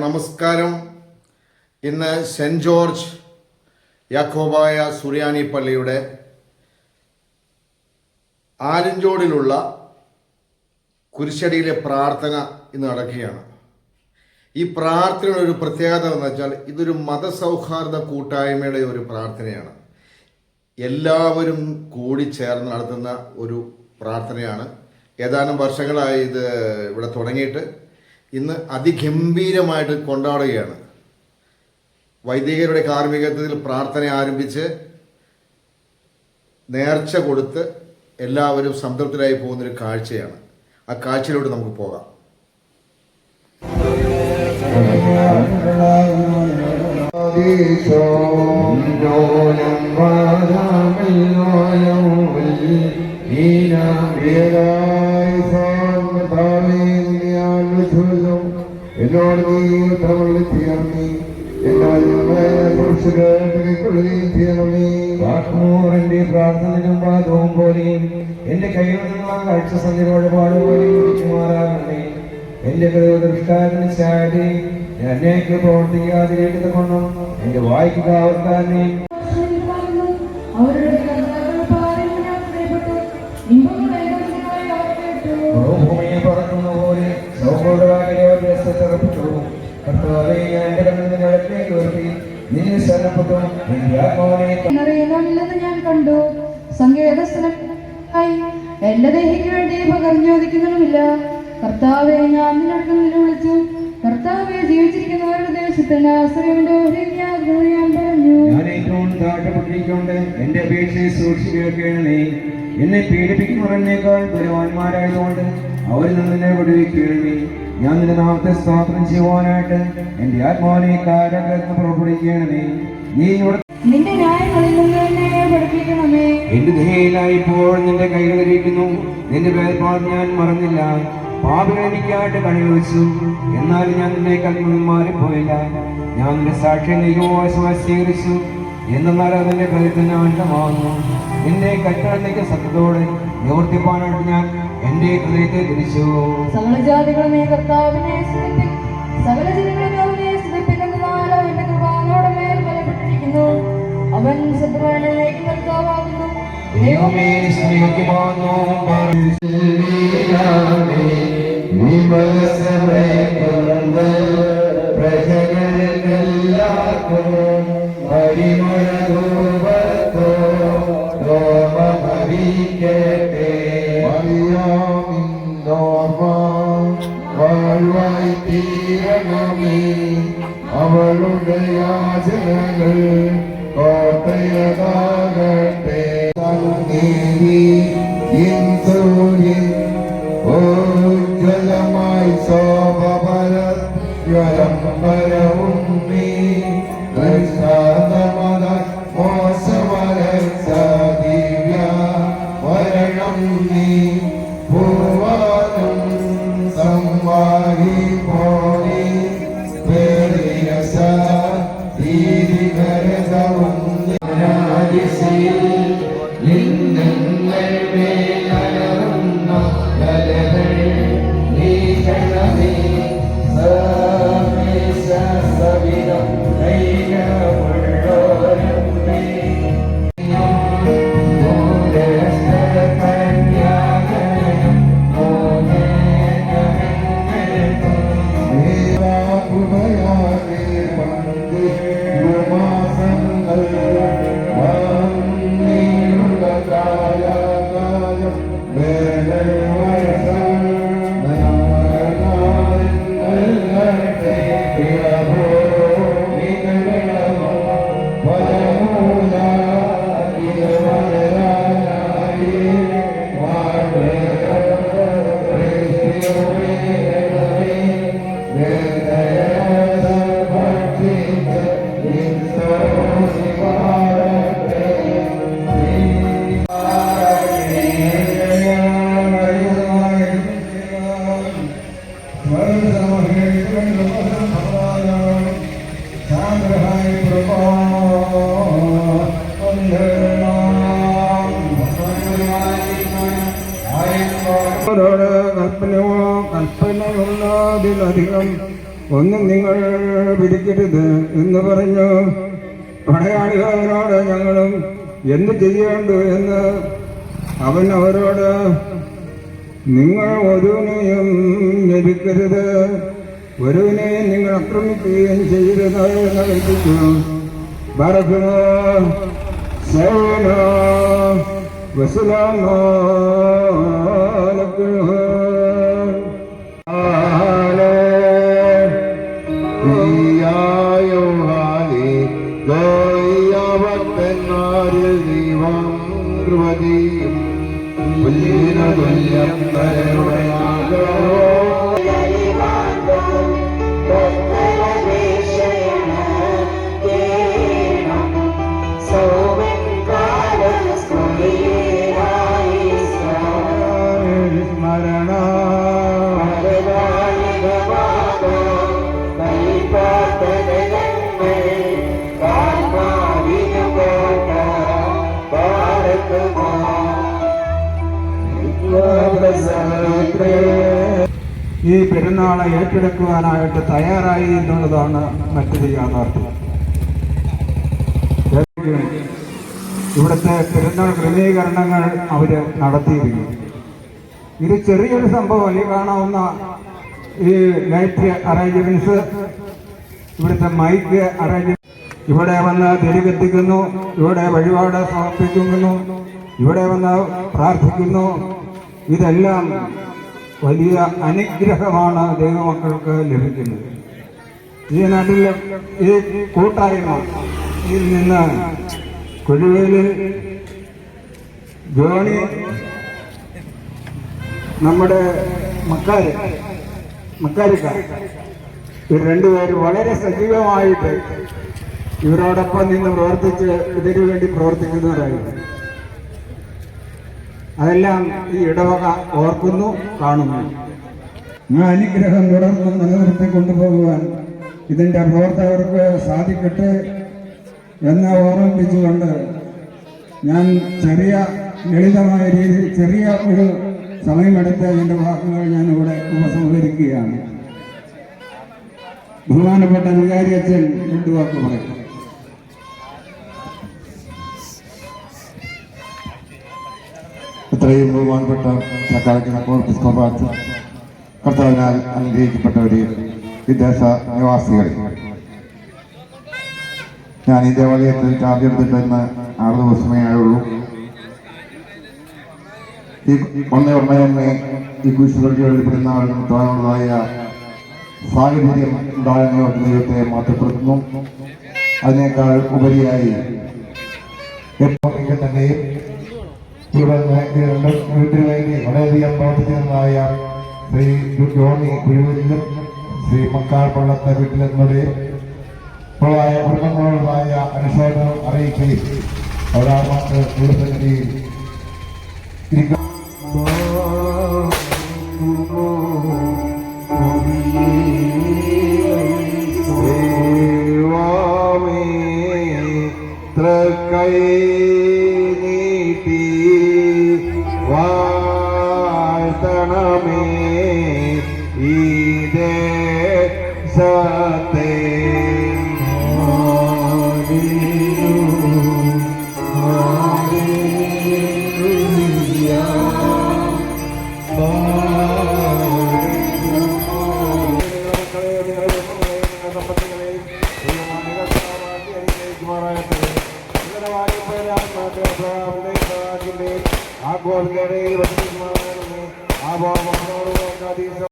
നമസ്കാരം. ഇന്ന് saint George Yakobaya സുറിയാനി പള്ളിയുടെ ആലഞ്ചോടിലുള്ള കുരിശടിയിലെ പ്രാർത്ഥന ഇന്ന് നടക്കുകയാണ്. ഈ പ്രാർത്ഥനയുടെ ഒരു പ്രത്യേകത എന്ന് വെച്ചാൽ ഇതൊരു മതസൗഹാർദ്ദ കൂട്ടായ്മയുടെ ഒരു പ്രാർത്ഥനയാണ്. എല്ലാവരും കൂടി ചേർന്ന് നടത്തുന്ന ഒരു പ്രാർത്ഥനയാണ്. ഏതാനും വർഷങ്ങളായി ഇത് ഇവിടെ തുടങ്ങിയിട്ട് ഇന്ന് അതിഗംഭീരമായിട്ട് കൊണ്ടാടുകയാണ്. വൈദികരുടെ കാർമ്മികത്വത്തിൽ പ്രാർത്ഥന ആരംഭിച്ച് നേർച്ച കൊടുത്ത് എല്ലാവരും സംതൃപ്തരായി പോകുന്നൊരു കാഴ്ചയാണ്. ആ കാഴ്ചയിലൂടെ നമുക്ക് പോകാം. എന്നോട് നീ ഉത്തരവുകളിൽ തീർന്നി എന്റെ പ്രാർത്ഥനയും പാദവും പോലെയും എന്റെ കയ്യിൽ നിന്നുള്ള കാഴ്ച സന്ധ്യ വഴിപാട് പോലെയും കുറിച്ചുമാറാകണമേ. എന്റെ കഴിവ് ദൃഷ്ടാരത്തിന് ചാടി എന്നേക്ക് പ്രവർത്തിക്കാതിരിക്കുന്നത് കൊണ്ടും എന്റെ വായിക്ക് കാവർക്കാരനെ ഭൂമിയെ പറക്കുന്ന പോലെ സൗഹൃദത്തിറപ്പിച്ചു. കർത്താവേ, ഞാൻ എന്റെ കണ്ണിൽ നിലത്തേക്ക് ഉയർത്തി നിന്നെ ശരണപ്പെട്ടു. ഞാൻ കണ്ടു. സങ്കേതസ്ഥനായി എല്ലാ ദേഹിക്ക് വേണ്ടി പകർന്നോദിക്കുന്നതുമില്ല. കർത്താവെ, ഞാൻ നിന്നടുത്ത് വിളിച്ചു. കർത്താവെ, ജീവിച്ചിരിക്കുന്നവരുടെ ദേശത്തിന് ആശ്രയമുണ്ട് ഞാൻ പറഞ്ഞു. ഞാൻ ഏറ്റവും താഴ്ത്തപ്പെട്ടിരിക്കൊണ്ട് എന്റെ അപേക്ഷയെ സൂക്ഷിച്ചു കേൾക്കണമേ. എന്നെ പീഡിപ്പിക്കുന്നവരെന്നേക്കാൾ ബലവാന്മാരായതുകൊണ്ട് അവരിൽ നിന്ന് എന്നെ വിടുവിക്കണമേ. ഞാൻ നിന്റെ നാമത്തെ സ്തോത്രം ചെയ്യുവാനായിട്ട് എന്റെ ആത്മാവിനെ കാരാഗ്രഹത്തിന് പുറപ്പെടുവിക്കണമേ. നീ നിന്റെ ന്യായങ്ങളിൽ നിന്ന് എന്നെ പഠിപ്പിക്കണമേ. എന്റെ ദേഹയിലായി ഇപ്പോൾ നിന്റെ കൈകളിരിക്കുന്നു. നിന്റെ വേർപാട് ഞാൻ മറന്നില്ല. പാപികൾ എനിക്കായിട്ട് കണിവെച്ചു, എന്നാലും ഞാൻ നിന്നെ കൽപ്പന മാറിപ്പോയില്ല. ഞാൻ നിന്റെ സാക്ഷ്യം നിയോഗമായി സ്വീകരിച്ചു, എന്നാൽ അതിന്റെ ഫലത്തിന് ആനന്ദമാകുന്നു. നിന്റെ കൽപ്പനയ്ക്ക് സത്യത്തോടെ നിവർത്തിപ്പാനായിട്ട് ഞാൻ എന്റെ ഹൃദയത്തെ തിരിച്ചു. സകല ജാതികളുമേ കർത്താവിനെ സ്തുതിപ്പിൻ. സകല ജനങ്ങളും അവനെ സ്തുതിപ്പിക്കുന്നതിനാൽ അവന്റെ കൃപ അങ്ങയുടെ മേൽ ബലപ്പെട്ടിരിക്കുന്നു. അവൻ സത്യവാനായിരിക്കും കർത്താവാകുന്നു. ദൈവമേ, സ്നേഹിക്കുമാകുന്നു. വാഴ്വായി തീരണമേ. അവളുടെ യാചനകൾ കോട്ടയതാകട്ടെ. ജ്വലമായി ശോഭപരം പരവും നീ മോശമര ദിവ്യ വരണം നീ പൂവാനും സംവാഹി പോണി പേരിയസ ദീർഘരതവും കൽപ്പനയുള്ളതിലധികം ഒന്നും നിങ്ങൾ പിടിക്കരുത് എന്ന് പറഞ്ഞു. പടയാളികളോട് ഞങ്ങളും എന്ത് ചെയ്യേണ്ടു എന്ന് അവൻ അവരോട്, നിങ്ങൾ ഒരുവനെയും ഞെരുക്കരുത്, ഒരുവനെയും നിങ്ങൾ ആക്രമിക്കുകയും ചെയ്യരുത് എന്ന് കൽപ്പിച്ചു. ബറഖുനോ സേവനോ വസുലാനോ ഈ പെരുന്നാളെ ഏറ്റെടുക്കുവാനായിട്ട് തയ്യാറായി എന്നുള്ളതാണ് മറ്റൊരു യാഥാർത്ഥ്യം. ഇവിടുത്തെ പെരുന്നാൾ ക്രമീകരണങ്ങൾ അവർ നടത്തിയിരിക്കുന്നു. ഇത് ചെറിയൊരു സംഭവം. ഈ കാണാവുന്ന ഈ ലൈറ്റ് അറേഞ്ച്മെന്റ്സ്, ഇവിടുത്തെ മൈക്ക് അറേഞ്ച്മെന്റ്, ഇവിടെ വന്ന് തിരി കത്തിക്കുന്നു, ഇവിടെ വഴിപാട് സമർപ്പിക്കുന്നു, ഇവിടെ വന്ന് പ്രാർത്ഥിക്കുന്നു. ഇതെല്ലാം വലിയ അനുഗ്രഹമാണ് ദൈവമക്കൾക്ക് ലഭിക്കുന്നത്. ഈ നാട്ടിൽ ഈ കൂട്ടായ്മ ഇതിൽ നിന്ന് കൊഴുവേലിൽ ജോണി, നമ്മുടെ മക്കാരിക്കാർ, ഇവർ രണ്ടുപേരും വളരെ സജീവമായിട്ട് ഇവരോടൊപ്പം നിന്ന് പ്രവർത്തിച്ച് ഇതിനു വേണ്ടി പ്രവർത്തിക്കുന്നവരായിരുന്നു. അതെല്ലാം ഈ ഇടവക ഓർക്കുന്നു, കാണുന്നു. ആ അനുഗ്രഹം തുടർന്ന് നിലനിർത്തി കൊണ്ടുപോകുവാൻ ഇതിൻ്റെ പ്രവർത്തകർക്ക് സാധിക്കട്ടെ എന്ന് ഓർമ്മിപ്പിച്ചുകൊണ്ട് ഞാൻ ലളിതമായ രീതിയിൽ ചെറിയ ഒരു സമയമെടുത്ത് എൻ്റെ വാക്കുകൾ ഞാനിവിടെ ഉപസംഹരിക്കുകയാണ്. ബഹുമാനപ്പെട്ട വികാരി അച്ഛൻ രണ്ടു വാക്ക് പറയും. ഇത്രയും ബഹുമാനപ്പെട്ട സക്കാലത്ത് കർത്താവിനാൽ അനുഗ്രഹിക്കപ്പെട്ടവരെ, വിദേശ നിവാസികൾ, ഞാൻ ഈ ദേവാലയത്തിൽ ചാർജ് എടുത്തിട്ട് 6 ദിവസമേ ആയുള്ളൂ. ഈ ഒന്നേ ഈ കുരിശുകളിൽ പെരുന്നാളിനുള്ളതായ സാഹചര്യം ഉണ്ടായെന്ന ദൈവത്തെ മാറ്റപ്പെടുത്തുന്നു. അതിനേക്കാൾ ഉപരിയായി എപ്പോഴെങ്കിലും തന്നെയും വീട്ടിന് വേണ്ടി വളരെയധികം പ്രവർത്തിക്കുന്നതായ ശ്രീ ജോണി കുരുവിലും ശ്രീ മക്കാർ പള്ളത്തെ വീട്ടിലെന്നവരെയും കുടുംബങ്ങളോടായ അനുശോചനം അറിയിക്കുകയും അവരാർക്ക് ദൈവസന്നിധിയിൽ